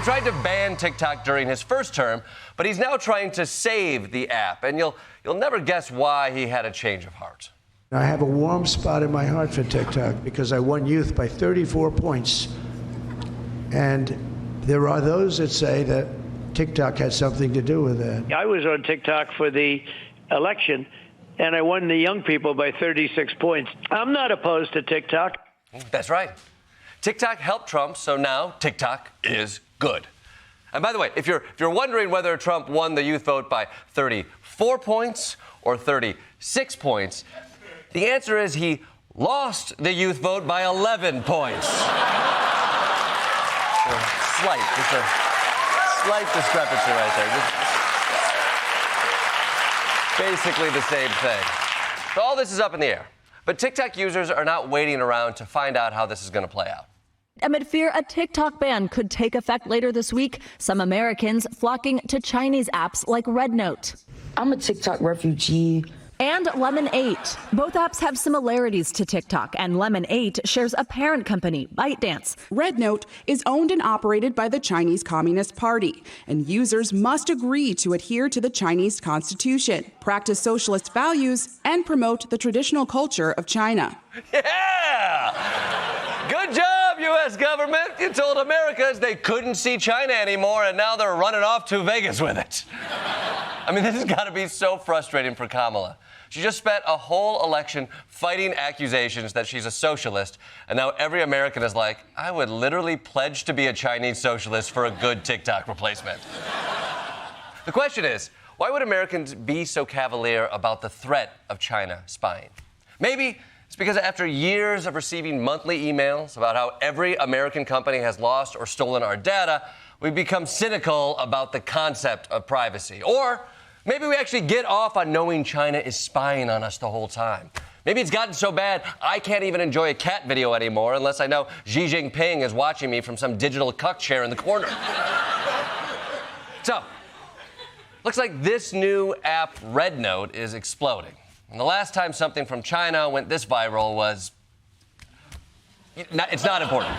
tried to ban TikTok during his first term, but he's now trying to save the app. And you'll never guess why he had a change of heart. I have a warm spot in my heart for TikTok because I won youth by 34 points. And there are those that say that TikTok had something to do with that. I was on TikTok for the election, and I won the young people by 36 points. I'm not opposed to TikTok. That's right. TikTok helped Trump, so now TikTok is good. And by the way, if you're wondering whether Trump won the youth vote by 34 points or 36 points, the answer is he lost the youth vote by 11 points. Just a slight discrepancy right there. Just basically the same thing. So all this is up in the air. But TikTok users are not waiting around to find out how this is going to play out. Amid fear a TikTok ban could take effect later this week, some Americans flocking to Chinese apps like RedNote. I'm a TikTok refugee. And Lemon8. Both apps have similarities to TikTok, and Lemon8 shares a parent company, ByteDance. RedNote is owned and operated by the Chinese Communist Party, and users must agree to adhere to the Chinese constitution, practice socialist values, and promote the traditional culture of China. Yeah! Good job, U.S. government. You told Americans they couldn't see China anymore, and now they're running off to Vegas with it. I mean, this has got to be so frustrating for Kamala. She just spent a whole election fighting accusations that she's a socialist, and now every American is like, I would literally pledge to be a Chinese socialist for a good TikTok replacement. The question is, why would Americans be so cavalier about the threat of China spying? Maybe it's because after years of receiving monthly emails about how every American company has lost or stolen our data, we've become cynical about the concept of privacy. Or maybe we actually get off on knowing China is spying on us the whole time. Maybe it's gotten so bad I can't even enjoy a cat video anymore unless I know Xi Jinping is watching me from some digital cuck chair in the corner. So, looks like this new app, RedNote, is exploding. And the last time something from China went this viral was... It's not important.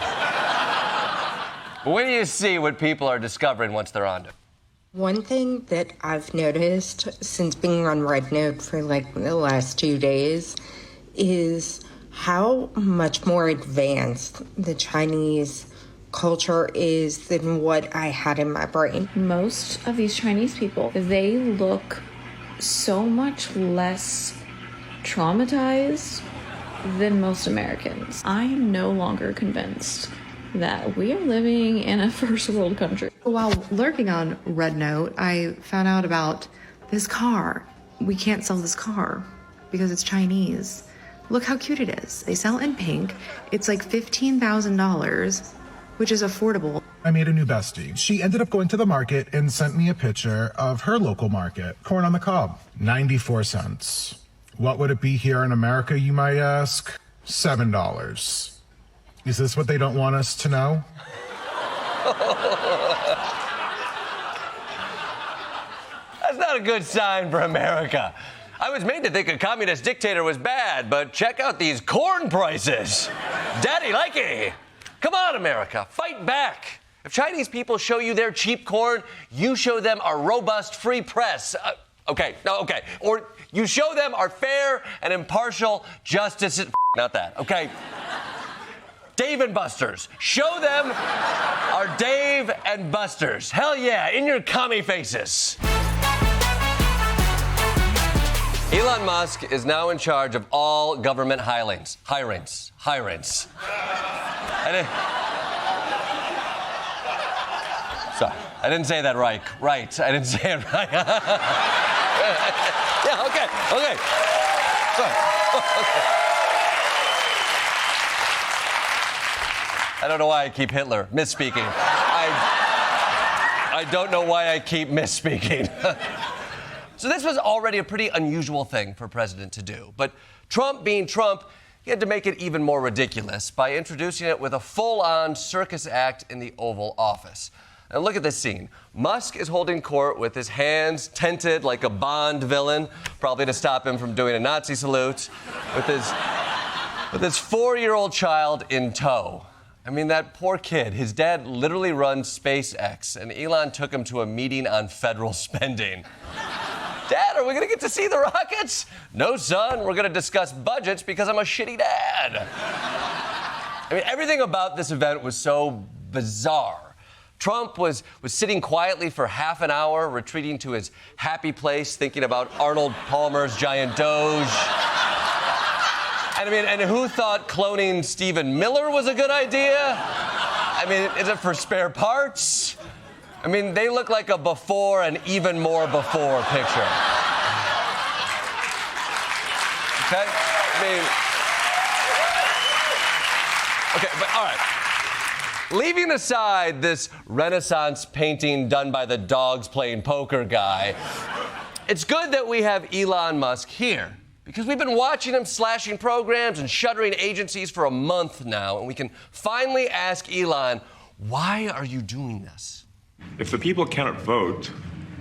But when do you see what people are discovering once they're on it? One thing that I've noticed since being on RedNote for like the last 2 days is how much more advanced the Chinese culture is than what I had in my brain. Most of these Chinese people, they look so much less traumatized than most Americans. I am no longer convinced that we are living in a first world country. While lurking on RedNote, I found out about this car. We can't sell this car because it's Chinese. Look how cute it is. They sell it in pink. It's like $15,000, which is affordable. I made a new bestie. She ended up going to the market and sent me a picture of her local market. Corn on the cob, 94 cents. What would it be here in America, you might ask? $7. Is this what they don't want us to know? That's not a good sign for America. I was made to think a communist dictator was bad, but check out these corn prices. Daddy likey. Come on, America, fight back. If Chinese people show you their cheap corn, you show them our robust free press. Okay. Or you show them our fair and impartial justice. Not that, okay? Dave and Buster's. Show them our Dave and Buster's. Hell yeah, in your commie faces. Elon Musk is now in charge of all government hirings. Sorry, I didn't say that right. I didn't say it right. Yeah, okay. Sorry. Okay. I don't know why I keep Hitler misspeaking. I don't know why I keep misspeaking. So this was already a pretty unusual thing for a president to do. But Trump being Trump, he had to make it even more ridiculous by introducing it with a full-on circus act in the Oval Office. Now look at this scene. Musk is holding court with his hands tented like a Bond villain, probably to stop him from doing a Nazi salute, with his 4-year-old child in tow. I mean, that poor kid. His dad literally runs SpaceX, and Elon took him to a meeting on federal spending. Dad, are we going to get to see the rockets? No, son, we're going to discuss budgets because I'm a shitty dad. I mean, everything about this event was so bizarre. Trump was sitting quietly for half an hour, retreating to his happy place, thinking about Arnold Palmer's giant Doge. And I mean, and who thought cloning Stephen Miller was a good idea? I mean, is it for spare parts? I mean, they look like a before and even more before picture. Okay? I mean, okay, but all right. Leaving aside this Renaissance painting done by the dogs playing poker guy, it's good that we have Elon Musk here. Because we've been watching him slashing programs and shuttering agencies for a month now, and we can finally ask Elon, why are you doing this? If the people cannot vote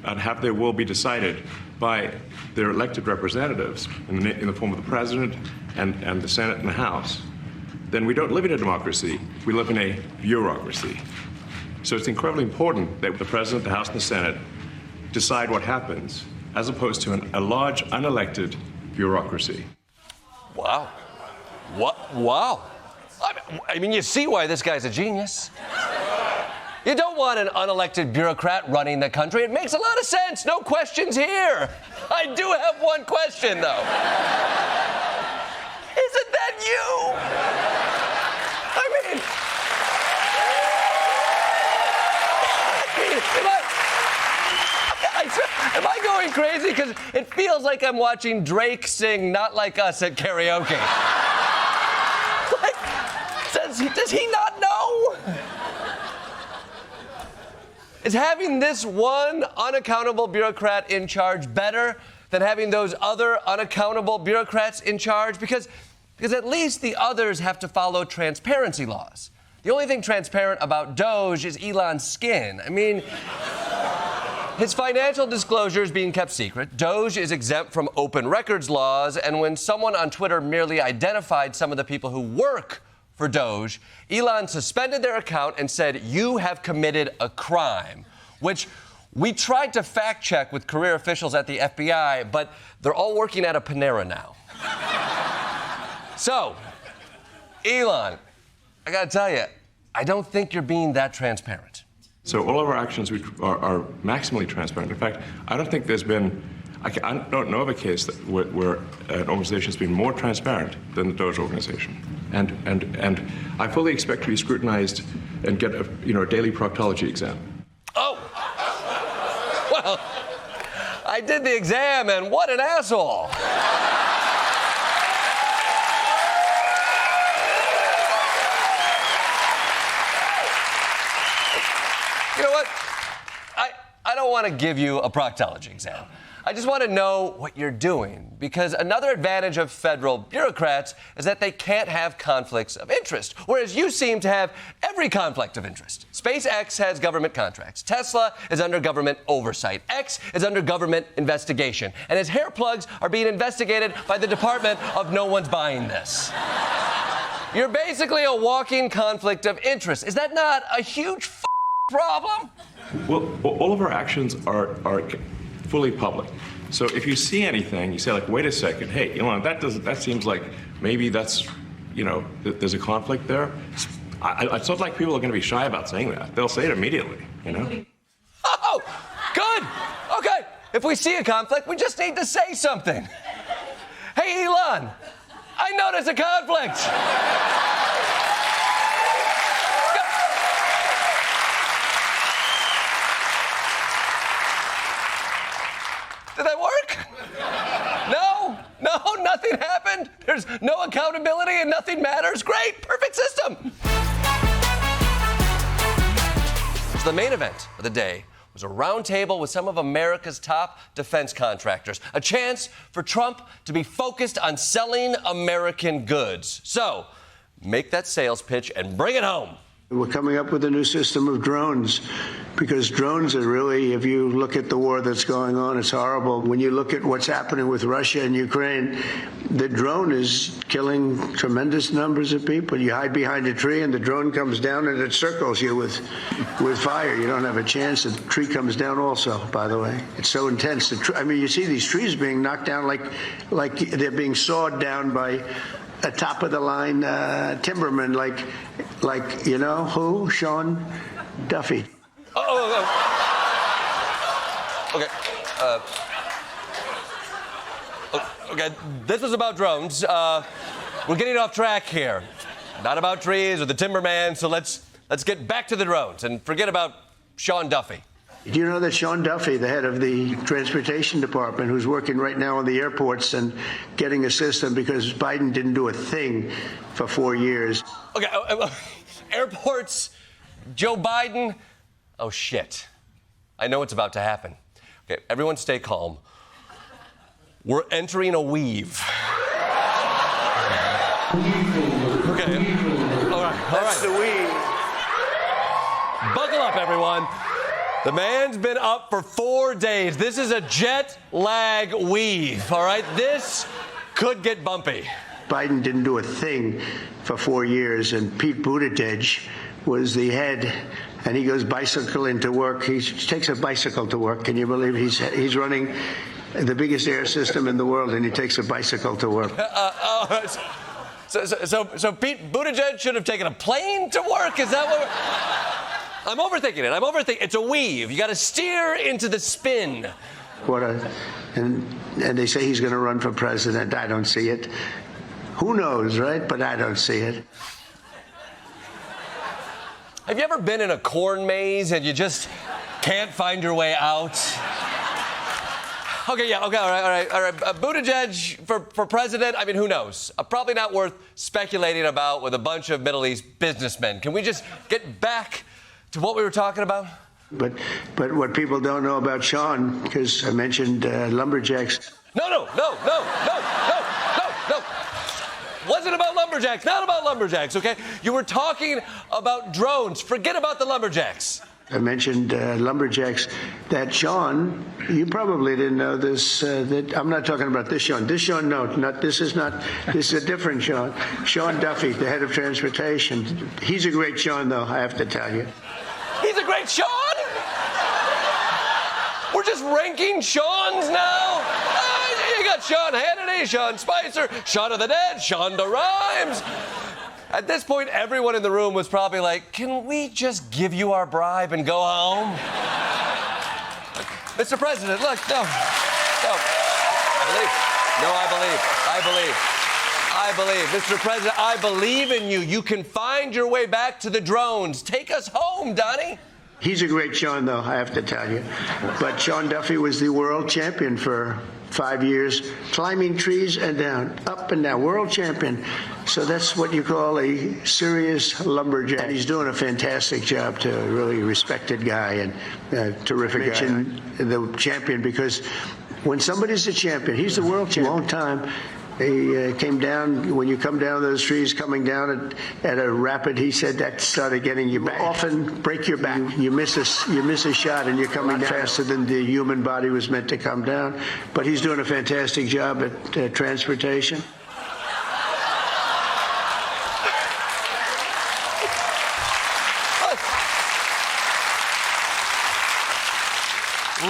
and have their will be decided by their elected representatives in the form of the president and the Senate and the House, then we don't live in a democracy. We live in a bureaucracy. So it's incredibly important that the president, the House, and the Senate decide what happens, as opposed to a large, unelected bureaucracy. Wow. What? Wow. I mean, you see why this guy's a genius. You don't want an unelected bureaucrat running the country. It makes a lot of sense. No questions here. I do have one question, though. Isn't that you? I mean, am I going crazy? Because it feels like I'm watching Drake sing Not Like Us at karaoke. Like, does he not know? Is having this one unaccountable bureaucrat in charge better than having those other unaccountable bureaucrats in charge? Because at least the others have to follow transparency laws. The only thing transparent about Doge is Elon's skin. I mean, his financial disclosures being kept secret, Doge is exempt from open records laws, and when someone on Twitter merely identified some of the people who work for Doge, Elon suspended their account and said, "You have committed a crime," which we tried to fact check with career officials at the FBI, but they're all working at a Panera now. So, Elon, I gotta tell you, I don't think you're being that transparent. So all of our actions are maximally transparent. In fact, I don't think there's been, I don't know of a case where an organization has been more transparent than the Doge organization. And I fully expect to be scrutinized and get a daily proctology exam. Oh! Well, I did the exam, and what an asshole! You know what? I don't want to give you a proctology exam. I just want to know what you're doing, because another advantage of federal bureaucrats is that they can't have conflicts of interest, whereas you seem to have every conflict of interest. SpaceX has government contracts. Tesla is under government oversight. X is under government investigation. And his hair plugs are being investigated by the Department of No One's Buying This. You're basically a walking conflict of interest. Is that not a huge problem? Well, all of our actions are fully public. So if you see anything, you say, like, wait a second, hey, Elon, that seems like maybe that's, there's a conflict there. It's not like people are going to be shy about saying that. They'll say it immediately, Oh, good. Okay, if we see a conflict, we just need to say something. Hey, Elon, I notice a conflict. Did that work? No, nothing happened. There's no accountability and nothing matters. Great, perfect system. So the main event of the day was a roundtable with some of America's top defense contractors. A chance for Trump to be focused on selling American goods. So, make that sales pitch and bring it home. We're coming up with a new system of drones because drones are really, if you look at the war that's going on, it's horrible. When you look at what's happening with Russia and Ukraine, the drone is killing tremendous numbers of people. You hide behind a tree and the drone comes down and it circles you with fire. You don't have a chance. The tree comes down also, by the way. It's so intense. I mean, you see these trees being knocked down like they're being sawed down by a top-of-the-line timberman, like you know who? Sean Duffy. Okay. Okay. This was about drones. We're getting off track here. Not about trees or the timberman. So let's get back to the drones and forget about Sean Duffy. Do you know that Sean Duffy, the head of the transportation department, who's working right now on the airports and getting a system because Biden didn't do a thing for 4 years? Okay, airports, Joe Biden. Oh, shit. I know what's about to happen. Okay, everyone stay calm. We're entering a weave. Okay. All right. That's the weave. Buckle up, everyone. The man's been up for 4 days. This is a jet lag weave, all right? This could get bumpy. Biden didn't do a thing for 4 years, and Pete Buttigieg was the head, and he goes bicycling to work. He takes a bicycle to work. Can you believe he's running the biggest air system in the world, and he takes a bicycle to work? So Pete Buttigieg should have taken a plane to work? Is that what I'm overthinking it. It's a weave. You got to steer into the spin. And they say he's going to run for president. I don't see it. Who knows, right? But I don't see it. Have you ever been in a corn maze and you just can't find your way out? Okay, all right. Buttigieg for president, I mean, who knows? Probably not worth speculating about with a bunch of Middle East businessmen. Can we just get back to what we were talking about? But what people don't know about Sean, because I mentioned lumberjacks. No. Wasn't about lumberjacks, not about lumberjacks, okay? You were talking about drones. Forget about the lumberjacks. I mentioned lumberjacks. That Sean, you probably didn't know this. That I'm not talking about this Sean. This Sean, no, this is a different Sean. Sean Duffy, the head of transportation. He's a great Sean, though, I have to tell you. He's a great Sean? We're just ranking Seans now? You got Sean Hannity, Sean Spicer, Shaun of the Dead, Shonda Rhimes. At this point, everyone in the room was probably like, can we just give you our bribe and go home? Mr. President, look, no. I believe. Mr. President, I believe in you. You can find your way back to the drones. Take us home, Donnie. He's a great Sean, though, I have to tell you. But Sean Duffy was the world champion for 5 years, climbing trees and down, up and down, world champion. So that's what you call a serious lumberjack. And he's doing a fantastic job, too, a really respected guy and terrific guy. The champion, because when somebody's a champion, he's the world champion. A long time. He came down, when you come down those trees, coming down at a rapid, he said that started getting you back. Often break your back. You miss a shot and you're coming down faster than the human body was meant to come down. But he's doing a fantastic job at transportation.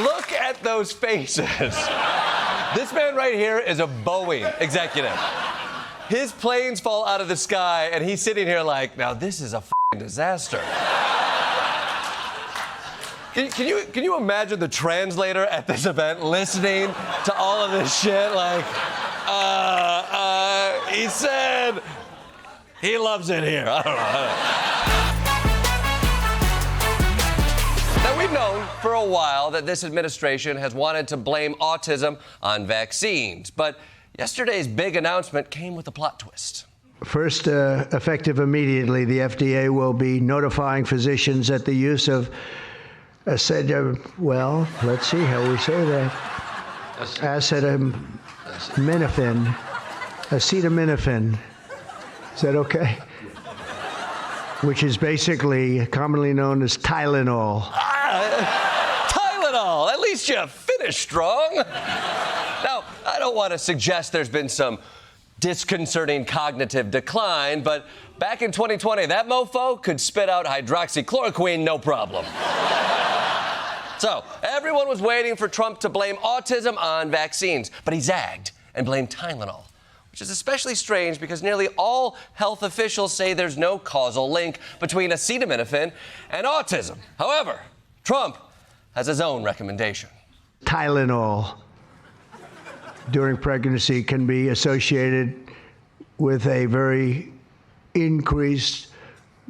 Look at those faces. This man right here is a Boeing executive. His planes fall out of the sky, and he's sitting here like, now this is a f***ing disaster. Can you imagine the translator at this event listening to all of this shit? Like, he said he loves it here. I don't know. Now, we've known for a while that this administration has wanted to blame autism on vaccines, but yesterday's big announcement came with a plot twist. First, effective immediately, the FDA will be notifying physicians that the use of let's see how we say that, acetaminophen. Is that okay? which is basically commonly known as Tylenol. Tylenol! At least you finished strong. Now, I don't want to suggest there's been some disconcerting cognitive decline, but back in 2020, that mofo could spit out hydroxychloroquine no problem. So, everyone was waiting for Trump to blame autism on vaccines, but he zagged and blamed Tylenol, which is especially strange because nearly all health officials say there's no causal link between acetaminophen and autism. However, Trump has his own recommendation. Tylenol during pregnancy can be associated with a very increased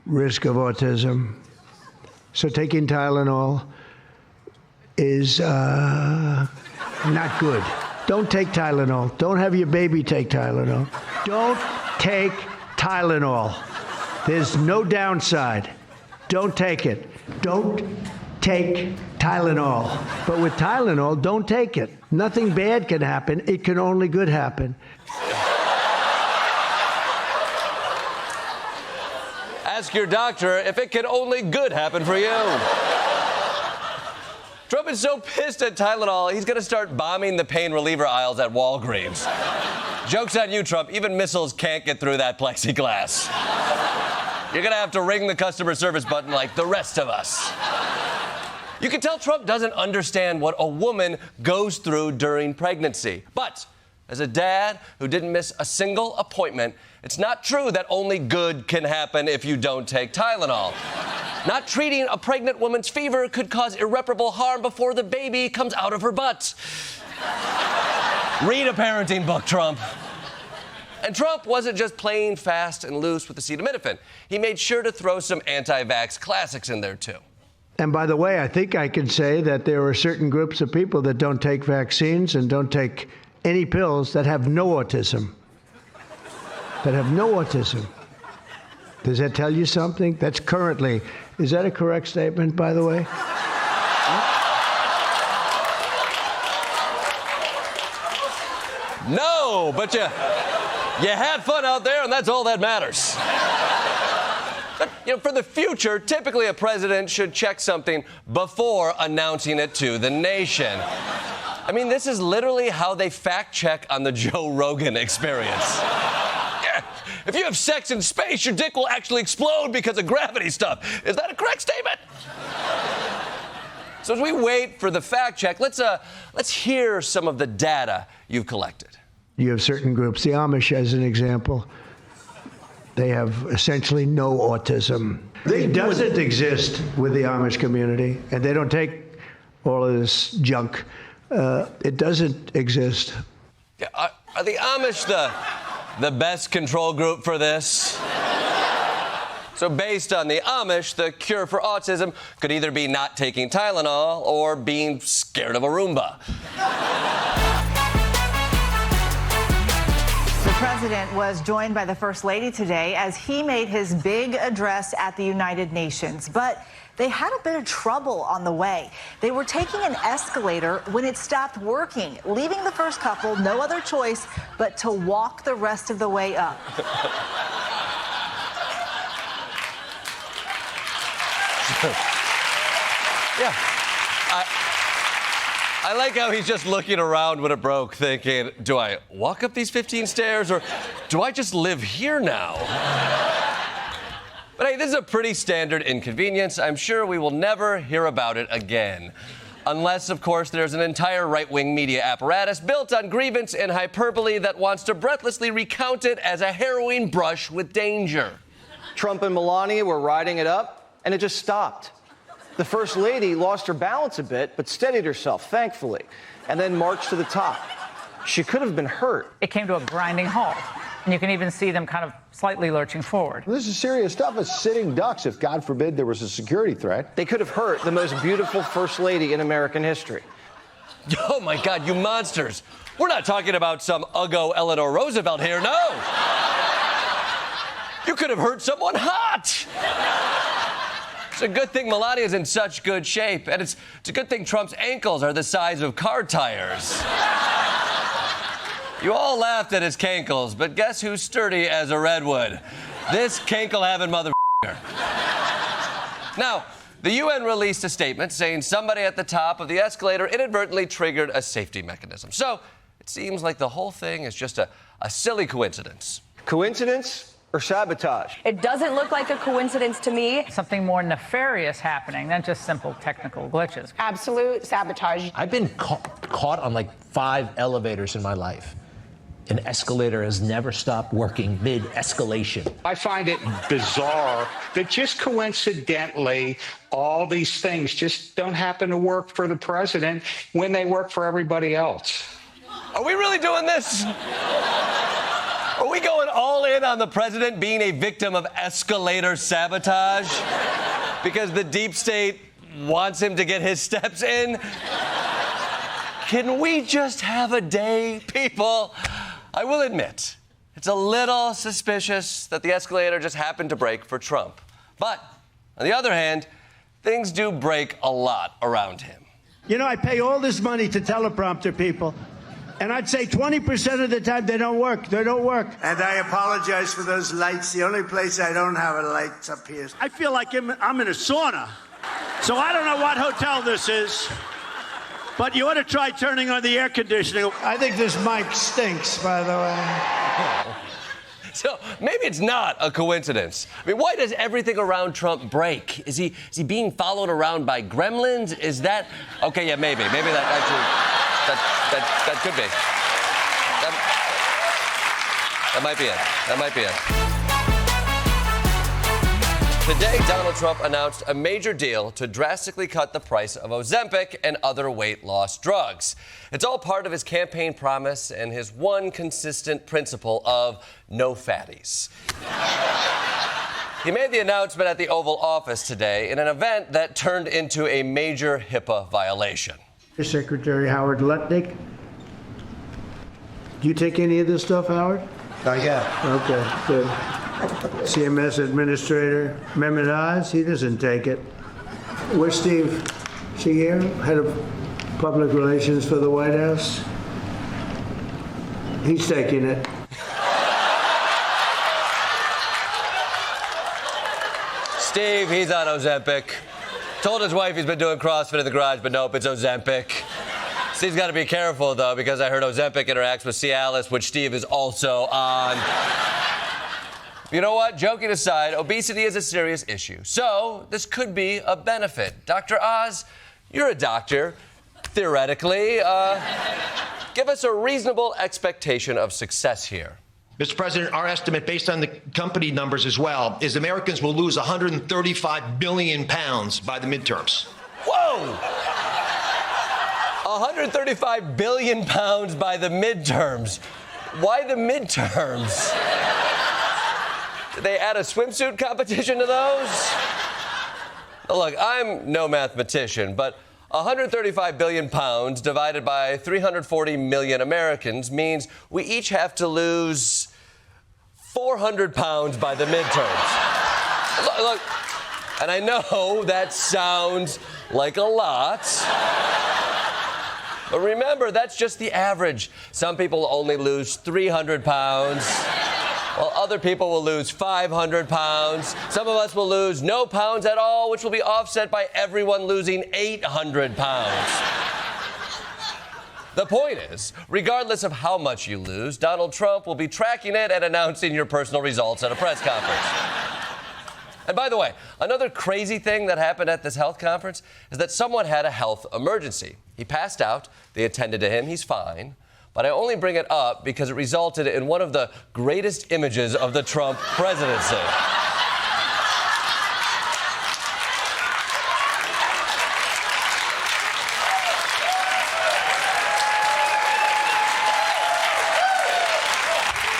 risk of autism. So taking Tylenol is not good. Don't take Tylenol. Don't have your baby take Tylenol. Don't take Tylenol. There's no downside. Don't take it. Don't take Tylenol. But with Tylenol, don't take it. Nothing bad can happen. It can only good happen. Ask your doctor if it can only good happen for you. Trump is so pissed at Tylenol, he's going to start bombing the pain reliever aisles at Walgreens. Joke's on you, Trump. Even missiles can't get through that plexiglass. You're going to have to ring the customer service button like the rest of us. You can tell Trump doesn't understand what a woman goes through during pregnancy. But as a dad who didn't miss a single appointment, it's not true that only good can happen if you don't take Tylenol. Not treating a pregnant woman's fever could cause irreparable harm before the baby comes out of her butt. Read a parenting book, Trump. And Trump wasn't just playing fast and loose with acetaminophen. He made sure to throw some anti-vax classics in there, too. And by the way, I think I can say that there are certain groups of people that don't take vaccines and don't take any pills that have no autism. That have no autism. Does that tell you something? That's currently. Is that a correct statement, by the way? No, but you had fun out there, and that's all that matters. But, for the future, typically a president should check something before announcing it to the nation. I mean, this is literally how they fact check on the Joe Rogan Experience. Yeah, if you have sex in space, your dick will actually explode because of gravity stuff. Is that a correct statement? So as we wait for the fact check, let's hear some of the data you've collected. You have certain groups, the Amish as an example. They have essentially no autism. It doesn't exist with the Amish community, and they don't take all of this junk. It doesn't exist. Yeah, are the Amish the best control group for this? So based on the Amish, the cure for autism could either be not taking Tylenol or being scared of a Roomba. The president was joined by the First Lady today as he made his big address at the United Nations. But they had a bit of trouble on the way. They were taking an escalator when it stopped working, leaving the first couple no other choice but to walk the rest of the way up. Yeah. I like how he's just looking around when it broke, thinking, do I walk up these 15 stairs or do I just live here now? But hey, this is a pretty standard inconvenience. I'm sure we will never hear about it again. Unless, of course, there's an entire right-wing media apparatus built on grievance and hyperbole that wants to breathlessly recount it as a harrowing brush with danger. Trump and Melania were riding it up, and it just stopped. The First Lady lost her balance a bit, but steadied herself, thankfully, and then marched to the top. She could have been hurt. It came to a grinding halt, and you can even see them kind of slightly lurching forward. This is serious stuff. It's sitting ducks if, God forbid, there was a security threat. They could have hurt the most beautiful First Lady in American history. Oh, my God, you monsters. We're not talking about some Uggo Eleanor Roosevelt here, no. You could have hurt someone hot. It's a good thing Melania's in such good shape, and it's a good thing Trump's ankles are the size of car tires. You all laughed at his cankles, but guess who's sturdy as a redwood? This cankle-having motherfucker. Now, the UN released a statement saying somebody at the top of the escalator inadvertently triggered a safety mechanism. So it seems like the whole thing is just a silly coincidence. Coincidence or sabotage? It doesn't look like a coincidence to me. Something more nefarious happening than just simple technical glitches. Absolute sabotage. I've been caught on like 5 elevators in my life. An escalator has never stopped working mid-escalation. I find it bizarre that just coincidentally, all these things just don't happen to work for the president when they work for everybody else. Are we really doing this? Are we going all in on the president being a victim of escalator sabotage? Because the deep state wants him to get his steps in? Can we just have a day, people? I will admit, it's a little suspicious that the escalator just happened to break for Trump. But, on the other hand, things do break a lot around him. You know, I pay all this money to teleprompter people, and I'd say 20% of the time they don't work. They don't work. And I apologize for those lights. The only place I don't have a light's up here. I feel like I'm in a sauna. So I don't know what hotel this is, but you ought to try turning on the air conditioning. I think this mic stinks, by the way. So maybe it's not a coincidence. I mean, why does everything around Trump break? Is he being followed around by gremlins? Is that... Okay, yeah, maybe. Maybe that actually... That could be. That might be it. That might be it. Today, Donald Trump announced a major deal to drastically cut the price of Ozempic and other weight loss drugs. It's all part of his campaign promise and his one consistent principle of no fatties. He made the announcement at the Oval Office today in an event that turned into a major HIPAA violation. Secretary Howard Lutnick. Do you take any of this stuff, Howard? Not yet. Okay, good. CMS Administrator Mehmet Oz, he doesn't take it. Where's Steve? Is he here? Head of Public Relations for the White House? He's taking it. Steve, he's on Ozempic. Told his wife he's been doing CrossFit in the garage, but nope, it's Ozempic. Steve's got to be careful, though, because I heard Ozempic interacts with Cialis, which Steve is also on. You know what? Joking aside, obesity is a serious issue. So this could be a benefit. Dr. Oz, you're a doctor. Theoretically, give us a reasonable expectation of success here. Mr. President, our estimate, based on the company numbers as well, is Americans will lose 135 billion pounds by the midterms. Whoa! 135 billion pounds by the midterms. Why the midterms? Did they add a swimsuit competition to those? Look, I'm no mathematician, but 135 billion pounds divided by 340 million Americans means we each have to lose 400 pounds by the midterms. Look, and I know that sounds like a lot. But remember, that's just the average. Some people only lose 300 pounds, while other people will lose 500 pounds. Some of us will lose no pounds at all, which will be offset by everyone losing 800 pounds. The point is, regardless of how much you lose, Donald Trump will be tracking it and announcing your personal results at a press conference. And by the way, another crazy thing that happened at this health conference is that someone had a health emergency. He passed out. They attended to him. He's fine. But I only bring it up because it resulted in one of the greatest images of the Trump presidency.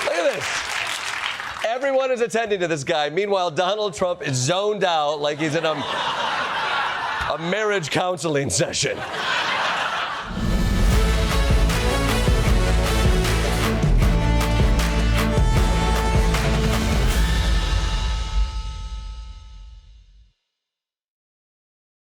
Look at this. Everyone is attending to this guy. Meanwhile, Donald Trump is zoned out like he's in a marriage counseling session.